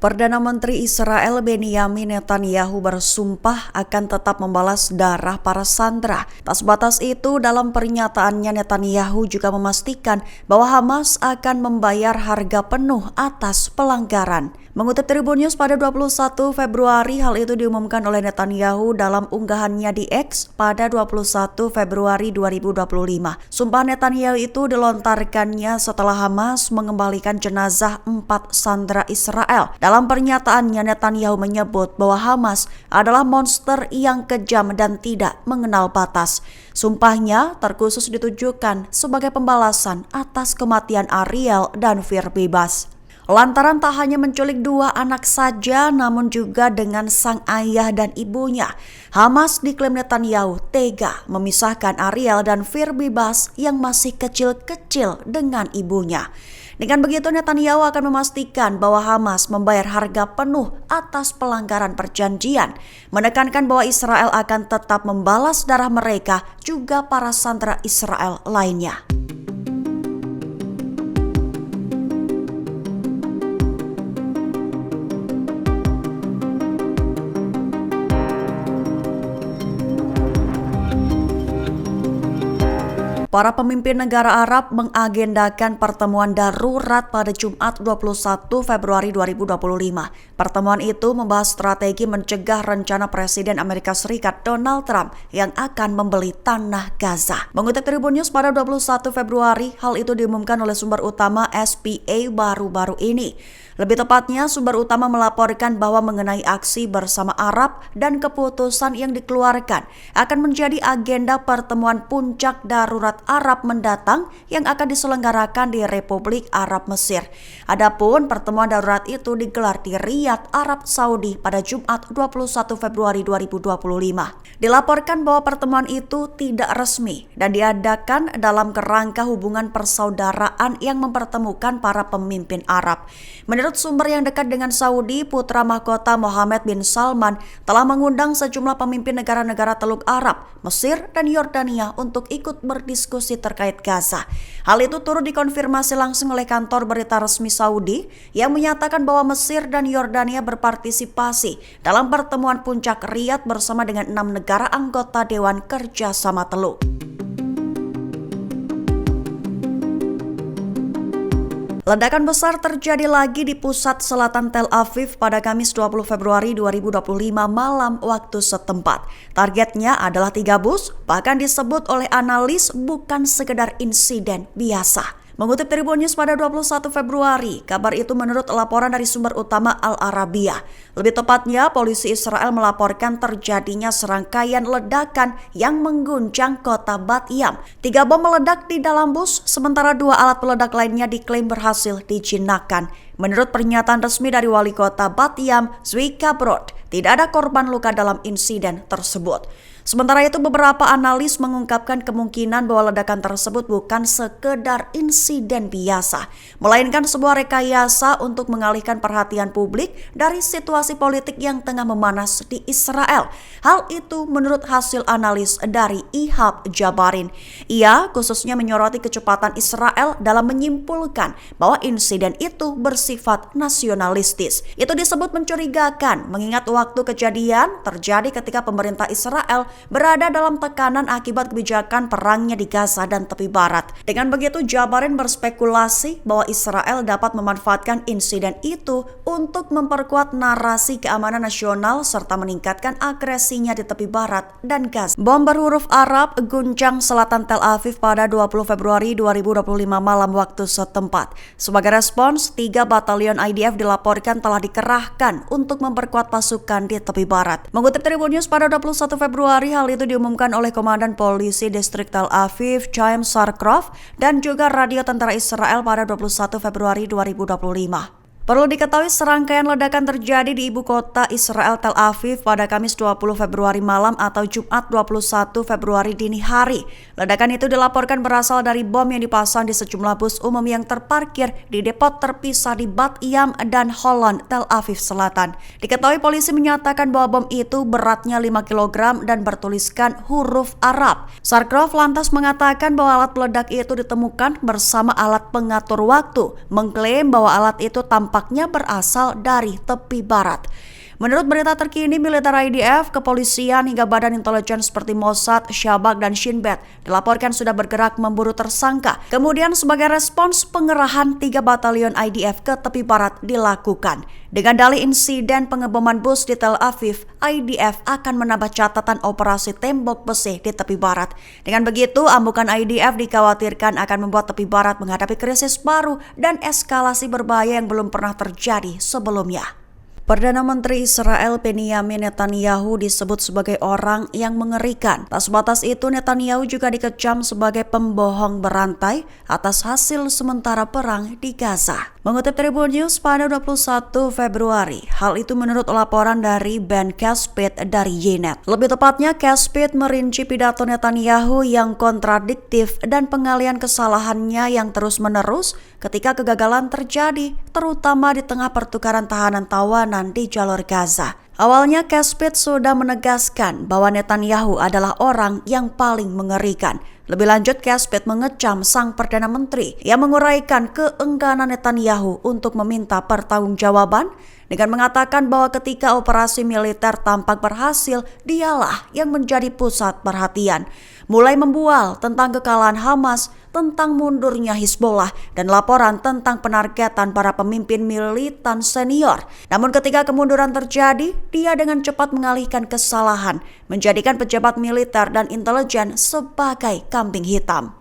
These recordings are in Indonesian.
Perdana Menteri Israel Benyamin Netanyahu bersumpah akan tetap membalas darah para sandera. Tak sebatas itu, dalam pernyataannya Netanyahu juga memastikan bahwa Hamas akan membayar harga penuh atas pelanggaran. Mengutip Tribun News pada 21 Februari, hal itu diumumkan oleh Netanyahu dalam unggahannya di X pada 21 Februari 2025. Sumpah Netanyahu itu dilontarkannya setelah Hamas mengembalikan jenazah 4 sandera Israel. Dalam pernyataannya, Netanyahu menyebut bahwa Hamas adalah monster yang kejam dan tidak mengenal batas. Sumpahnya terkhusus ditujukan sebagai pembalasan atas kematian Ariel dan Fir Bibas. Lantaran tak hanya menculik 2 anak saja, namun juga dengan sang ayah dan ibunya. Hamas diklaim Netanyahu tega memisahkan Ariel dan Fir Bibas yang masih kecil-kecil dengan ibunya. Dengan begitu, Netanyahu akan memastikan bahwa Hamas membayar harga penuh atas pelanggaran perjanjian, menekankan bahwa Israel akan tetap membalas darah mereka juga para sandera Israel lainnya. Para pemimpin negara Arab mengagendakan pertemuan darurat pada Jumat 21 Februari 2025. Pertemuan itu membahas strategi mencegah rencana Presiden Amerika Serikat Donald Trump yang akan membeli tanah Gaza. Mengutip Tribun News pada 21 Februari, hal itu diumumkan oleh sumber utama SPA baru-baru ini. Lebih tepatnya, sumber utama melaporkan bahwa mengenai aksi bersama Arab dan keputusan yang dikeluarkan akan menjadi agenda pertemuan puncak darurat Arab mendatang yang akan diselenggarakan di Republik Arab Mesir. Adapun pertemuan darurat itu digelar di Riyadh, Arab Saudi pada Jumat 21 Februari 2025. Dilaporkan bahwa pertemuan itu tidak resmi dan diadakan dalam kerangka hubungan persaudaraan yang mempertemukan para pemimpin Arab. Menurut sumber yang dekat dengan Saudi, putra mahkota Mohammed bin Salman telah mengundang sejumlah pemimpin negara-negara Teluk Arab, Mesir, dan Yordania untuk ikut berdiskusi terkait Gaza. Hal itu turut dikonfirmasi langsung oleh kantor berita resmi Saudi yang menyatakan bahwa Mesir dan Yordania berpartisipasi dalam pertemuan puncak Riyadh bersama dengan 6 negara anggota Dewan Kerjasama Teluk. Ledakan besar terjadi lagi di pusat selatan Tel Aviv pada Kamis 20 Februari 2025 malam waktu setempat. Targetnya adalah 3 bus, bahkan disebut oleh analis bukan sekedar insiden biasa. Mengutip Tribun News pada 21 Februari, kabar itu menurut laporan dari sumber utama Al Arabiya. Lebih tepatnya, polisi Israel melaporkan terjadinya serangkaian ledakan yang mengguncang kota Bat Yam. 3 bom meledak di dalam bus, sementara 2 alat peledak lainnya diklaim berhasil dijinakkan. Menurut pernyataan resmi dari wali kota Bat Yam, Zvika Brod, tidak ada korban luka dalam insiden tersebut. Sementara itu, beberapa analis mengungkapkan kemungkinan bahwa ledakan tersebut bukan sekedar insiden biasa, melainkan sebuah rekayasa untuk mengalihkan perhatian publik dari situasi politik yang tengah memanas di Israel. Hal itu menurut hasil analis dari Ihab Jabarin. Ia khususnya menyoroti kecepatan Israel dalam menyimpulkan bahwa insiden itu bersifat nasionalistis. Itu disebut mencurigakan, mengingat waktu kejadian terjadi ketika pemerintah Israel berada dalam tekanan akibat kebijakan perangnya di Gaza dan tepi barat. Dengan begitu, Jabarin berspekulasi bahwa Israel dapat memanfaatkan insiden itu untuk memperkuat narasi keamanan nasional serta meningkatkan agresinya di tepi barat dan Gaza. Bom berhuruf Arab guncang selatan Tel Aviv pada 20 Februari 2025 malam waktu setempat. Sebagai respons, 3 batalion IDF dilaporkan telah dikerahkan untuk memperkuat pasukan di tepi barat. Mengutip Tribun News pada 21 Februari, hal itu diumumkan oleh Komandan Polisi Distrik Tel Aviv, Chaim Sarkov, dan juga Radio Tentara Israel pada 21 Februari 2025. Perlu diketahui, serangkaian ledakan terjadi di ibu kota Israel Tel Aviv pada Kamis 20 Februari malam atau Jumat 21 Februari dini hari. Ledakan itu dilaporkan berasal dari bom yang dipasang di sejumlah bus umum yang terparkir di depot terpisah di Bat Yam dan Holon, Tel Aviv Selatan. Diketahui polisi menyatakan bahwa bom itu beratnya 5 kg dan bertuliskan huruf Arab. Sarkov lantas mengatakan bahwa alat peledak itu ditemukan bersama alat pengatur waktu, mengklaim bahwa alat itu tampak tampaknya berasal dari tepi barat. Menurut berita terkini, militer IDF, kepolisian hingga badan intelijen seperti Mossad, Shabak, dan Shin Bet dilaporkan sudah bergerak memburu tersangka. Kemudian sebagai respons, pengerahan 3 batalion IDF ke tepi barat dilakukan. Dengan dalih insiden pengeboman bus di Tel Aviv, IDF akan menambah catatan operasi tembok besi di tepi barat. Dengan begitu, ambukan IDF dikhawatirkan akan membuat tepi barat menghadapi krisis baru dan eskalasi berbahaya yang belum pernah terjadi sebelumnya. Perdana Menteri Israel Benjamin Netanyahu disebut sebagai orang yang mengerikan. Tak sebatas itu, Netanyahu juga dikecam sebagai pembohong berantai atas hasil sementara perang di Gaza. Mengutip Tribun News pada 21 Februari, hal itu menurut laporan dari Ben Caspit dari Ynet. Lebih tepatnya, Caspit merinci pidato Netanyahu yang kontradiktif dan pengalian kesalahannya yang terus-menerus ketika kegagalan terjadi, terutama di tengah pertukaran tahanan tawanan di jalur Gaza. Awalnya, Caspit sudah menegaskan bahwa Netanyahu adalah orang yang paling mengerikan. Lebih lanjut, Caspit mengecam sang Perdana Menteri yang menguraikan keengganan Netanyahu untuk meminta pertanggungjawaban dengan mengatakan bahwa ketika operasi militer tampak berhasil, dialah yang menjadi pusat perhatian. Mulai membual tentang kekalahan Hamas, tentang mundurnya Hizbollah, dan laporan tentang penargetan para pemimpin militan senior. Namun ketika kemunduran terjadi, dia dengan cepat mengalihkan kesalahan, menjadikan pejabat militer dan intelijen sebagai kambing hitam.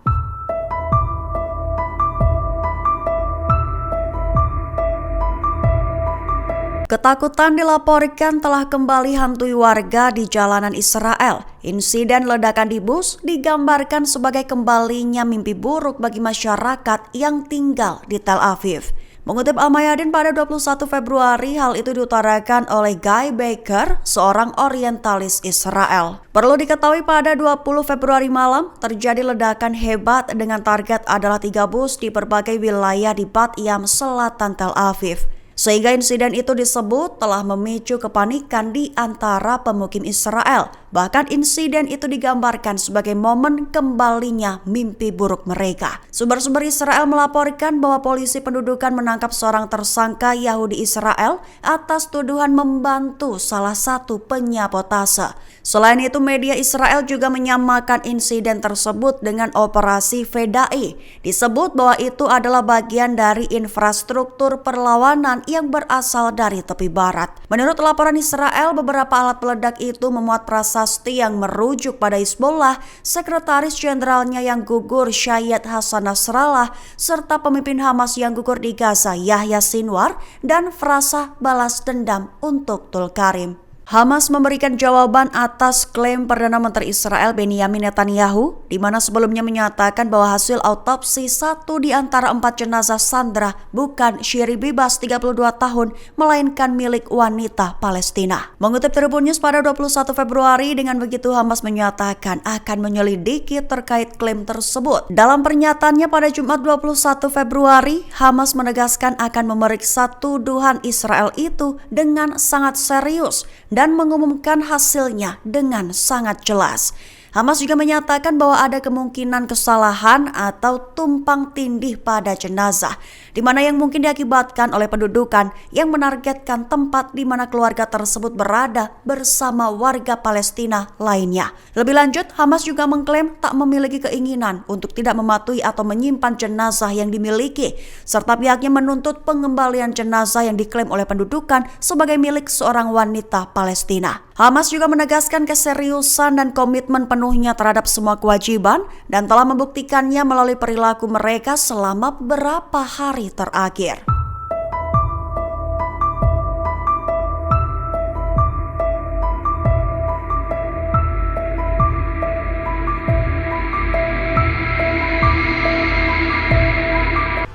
Ketakutan dilaporkan telah kembali hantui warga di jalanan Israel. Insiden ledakan di bus digambarkan sebagai kembalinya mimpi buruk bagi masyarakat yang tinggal di Tel Aviv. Mengutip Al-Mayadin pada 21 Februari, hal itu diutarakan oleh Guy Baker, seorang orientalis Israel. Perlu diketahui pada 20 Februari malam, terjadi ledakan hebat dengan target adalah 3 bus di berbagai wilayah di Bat Yam, selatan Tel Aviv. Sehingga insiden itu disebut telah memicu kepanikan di antara pemukim Israel. Bahkan insiden itu digambarkan sebagai momen kembalinya mimpi buruk mereka. Sumber-sumber Israel melaporkan bahwa polisi pendudukan menangkap seorang tersangka Yahudi Israel atas tuduhan membantu salah satu penyabotase. Selain itu, media Israel juga menyamakan insiden tersebut dengan operasi Fedai. Disebut bahwa itu adalah bagian dari infrastruktur perlawanan yang berasal dari tepi barat. Menurut laporan Israel, beberapa alat peledak itu memuat prasasti yang merujuk pada Hizbollah, sekretaris jenderalnya yang gugur Syed Hasan Nasrallah, serta pemimpin Hamas yang gugur di Gaza Yahya Sinwar, dan frasa balas dendam untuk Tulkarim. Hamas memberikan jawaban atas klaim Perdana Menteri Israel Benjamin Netanyahu, di mana sebelumnya menyatakan bahwa hasil autopsi 1 di antara 4 jenazah Sandra bukan Shiri Bibas 32 tahun, melainkan milik wanita Palestina. Mengutip Tribun News pada 21 Februari, dengan begitu Hamas menyatakan akan menyelidiki terkait klaim tersebut. Dalam pernyataannya pada Jumat 21 Februari, Hamas menegaskan akan memeriksa tuduhan Israel itu dengan sangat serius dan mengumumkan hasilnya dengan sangat jelas. Hamas juga menyatakan bahwa ada kemungkinan kesalahan atau tumpang tindih pada jenazah, di mana yang mungkin diakibatkan oleh pendudukan yang menargetkan tempat di mana keluarga tersebut berada bersama warga Palestina lainnya. Lebih lanjut, Hamas juga mengklaim tak memiliki keinginan untuk tidak mematuhi atau menyimpan jenazah yang dimiliki, serta pihaknya menuntut pengembalian jenazah yang diklaim oleh pendudukan sebagai milik seorang wanita Palestina. Hamas juga menegaskan keseriusan dan komitmen penuhnya terhadap semua kewajiban dan telah membuktikannya melalui perilaku mereka selama beberapa hari terakhir.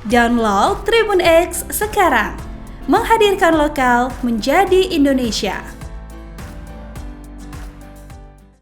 Download Tribun X sekarang, menghadirkan lokal menjadi Indonesia.